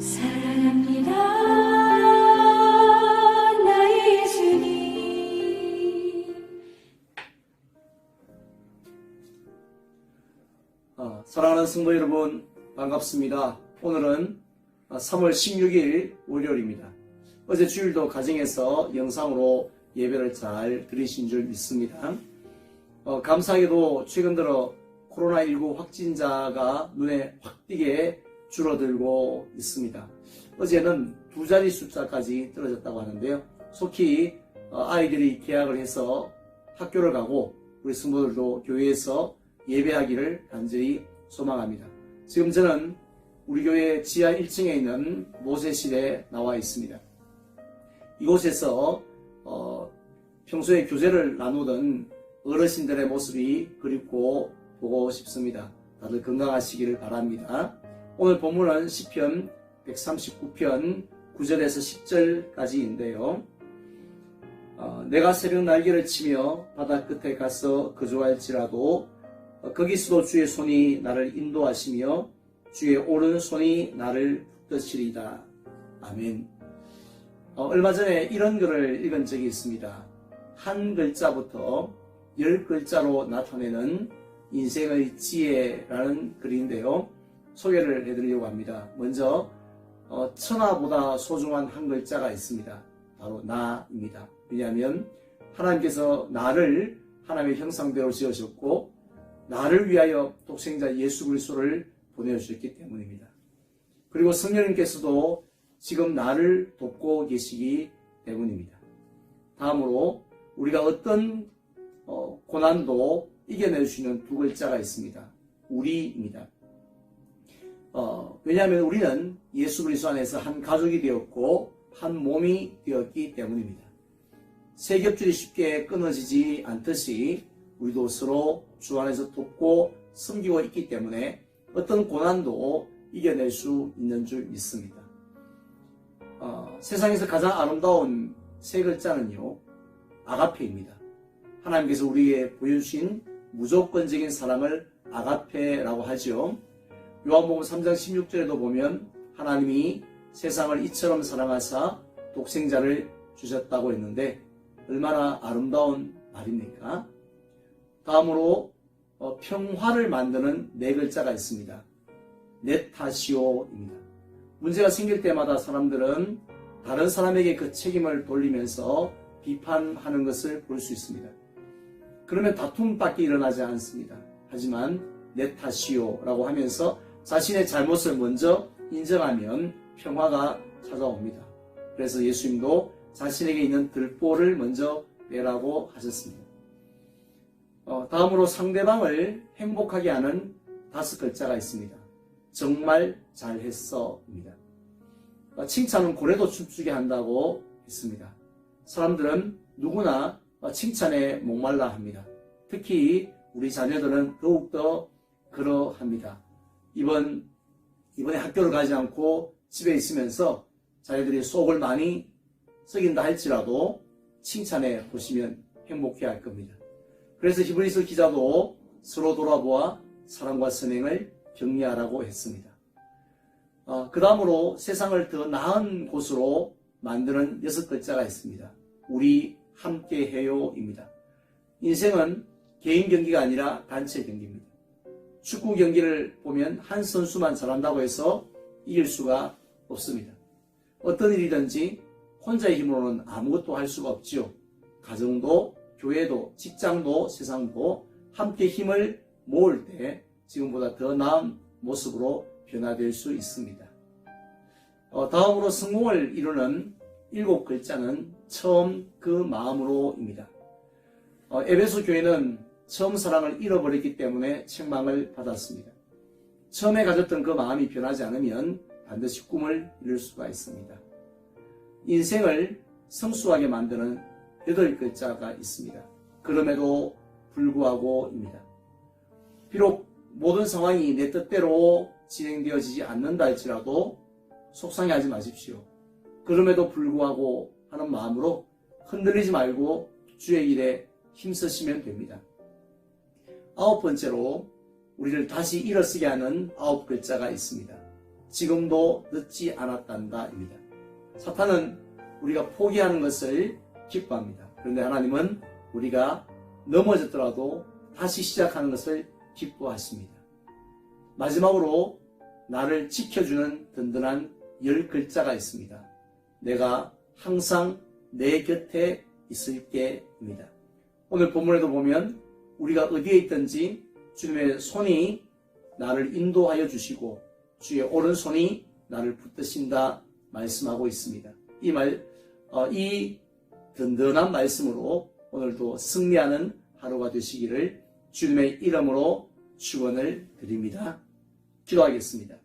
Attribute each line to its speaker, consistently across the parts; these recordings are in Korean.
Speaker 1: 사랑합니다. 나의 예수님.
Speaker 2: 사랑하는 성도 여러분, 반갑습니다. 오늘은 3월 16일 월요일입니다. 어제 주일도 가정에서 영상으로 예배를 잘 드리신 줄 믿습니다. 감사하게도 최근 들어 코로나19 확진자가 눈에 확 띄게 줄어들고 있습니다. 어제는 2자리 숫자까지 떨어졌다고 하는데요. 속히 아이들이 개학을 해서 학교를 가고 우리 성도들도 교회에서 예배하기를 간절히 소망합니다. 지금 저는 우리 교회 지하 1층에 있는 모세실에 나와 있습니다. 이곳에서 평소에 교제를 나누던 어르신들의 모습이 그립고 보고 싶습니다. 다들 건강하시기를 바랍니다. 오늘 본문은 시편 139편 9절에서 10절까지인데요. 내가 새벽 날개를 치며 바다 끝에 가서 거주할지라도 거기서도 주의 손이 나를 인도하시며 주의 오른손이 나를 붙드시리다. 아멘. 얼마 전에 이런 글을 읽은 적이 있습니다. 한 글자부터 10글자로 나타내는 인생의 지혜라는 글인데요. 소개를 해드리려고 합니다. 먼저 천하보다 소중한 한 글자가 있습니다. 바로 나입니다. 왜냐하면 하나님께서 나를 하나님의 형상대로 지으셨고 나를 위하여 독생자 예수 그리스도를 보내주셨기 때문입니다. 그리고 성령님께서도 지금 나를 돕고 계시기 때문입니다. 다음으로 우리가 어떤 고난도 이겨낼 수 있는 두 글자가 있습니다. 우리입니다. 왜냐하면 우리는 예수 그리스도 안에서 한 가족이 되었고 한 몸이 되었기 때문입니다. 세 겹줄이 쉽게 끊어지지 않듯이 우리도 서로 주 안에서 돕고 섬기고 있기 때문에 어떤 고난도 이겨낼 수 있는 줄 믿습니다. 세상에서 가장 아름다운 세 글자는요, 아가페입니다. 하나님께서 우리에게 보여주신 무조건적인 사랑을 아가페라고 하죠. 요한복음 3장 16절에도 보면 하나님이 세상을 이처럼 사랑하사 독생자를 주셨다고 했는데 얼마나 아름다운 말입니까? 다음으로 평화를 만드는 네 글자가 있습니다. 네타시오입니다. 문제가 생길 때마다 사람들은 다른 사람에게 그 책임을 돌리면서 비판하는 것을 볼 수 있습니다. 그러면 다툼밖에 일어나지 않습니다. 하지만 네타시오라고 하면서 자신의 잘못을 먼저 인정하면 평화가 찾아옵니다. 그래서 예수님도 자신에게 있는 들보를 먼저 빼라고 하셨습니다. 다음으로 상대방을 행복하게 하는 5글자가 있습니다. 정말 잘했어입니다. 칭찬은 고래도 춤추게 한다고 했습니다. 사람들은 누구나 칭찬에 목말라 합니다. 특히 우리 자녀들은 더욱더 그러합니다. 이번에 학교를 가지 않고 집에 있으면서 자녀들이 속을 많이 썩인다 할지라도 칭찬해 보시면 행복해 할 겁니다. 그래서 히브리서 기자도 서로 돌아보아 사랑과 선행을 격려하라고 했습니다. 그 다음으로 세상을 더 나은 곳으로 만드는 6글자가 있습니다. 우리 함께해요입니다. 인생은 개인 경기가 아니라 단체 경기입니다. 축구 경기를 보면 한 선수만 잘한다고 해서 이길 수가 없습니다. 어떤 일이든지 혼자의 힘으로는 아무것도 할 수가 없지요. 가정도, 교회도, 직장도, 세상도 함께 힘을 모을 때 지금보다 더 나은 모습으로 변화될 수 있습니다. 다음으로 성공을 이루는 7글자는 처음 그 마음으로입니다. 에베소 교회는 처음 사랑을 잃어버렸기 때문에 책망을 받았습니다. 처음에 가졌던 그 마음이 변하지 않으면 반드시 꿈을 이룰 수가 있습니다. 인생을 성수하게 만드는 8글자가 있습니다. 그럼에도 불구하고입니다. 비록 모든 상황이 내 뜻대로 진행되어지지 않는다 할지라도 속상해하지 마십시오. 그럼에도 불구하고 하는 마음으로 흔들리지 말고 주의 일에 힘쓰시면 됩니다. 9번째로 우리를 다시 일어서게 하는 9글자가 있습니다. 지금도 늦지 않았단다입니다. 사탄은 우리가 포기하는 것을 기뻐합니다. 그런데 하나님은 우리가 넘어졌더라도 다시 시작하는 것을 기뻐하십니다. 마지막으로 나를 지켜주는 든든한 10글자가 있습니다. 내가 항상 내 곁에 있을게입니다. 오늘 본문에도 보면 우리가 어디에 있든지 주님의 손이 나를 인도하여 주시고 주의 오른손이 나를 붙드신다 말씀하고 있습니다. 이 든든한 말씀으로 오늘도 승리하는 하루가 되시기를 주님의 이름으로 축원을 드립니다. 기도하겠습니다.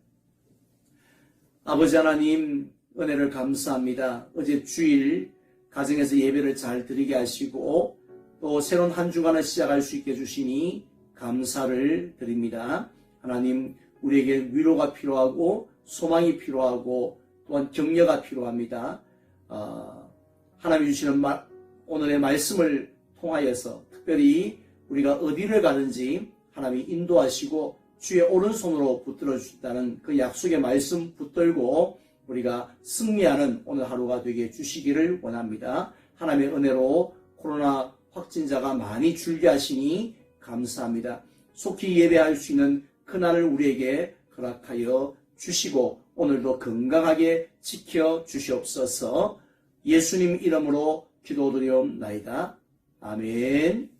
Speaker 2: 아버지 하나님, 은혜를 감사합니다. 어제 주일 가정에서 예배를 잘 드리게 하시고 또 새로운 한 주간을 시작할 수 있게 해주시니 감사를 드립니다. 하나님, 우리에게 위로가 필요하고 소망이 필요하고 또한 격려가 필요합니다. 하나님이 주시는 오늘의 말씀을 통하여서 특별히 우리가 어디를 가든지 하나님이 인도하시고 주의 오른손으로 붙들어 주신다는 그 약속의 말씀 붙들고 우리가 승리하는 오늘 하루가 되게 해주시기를 원합니다. 하나님의 은혜로 코로나 확진자가 많이 줄게 하시니 감사합니다. 속히 예배할 수 있는 그날을 우리에게 허락하여 주시고 오늘도 건강하게 지켜 주시옵소서. 예수님 이름으로 기도드리옵나이다. 아멘.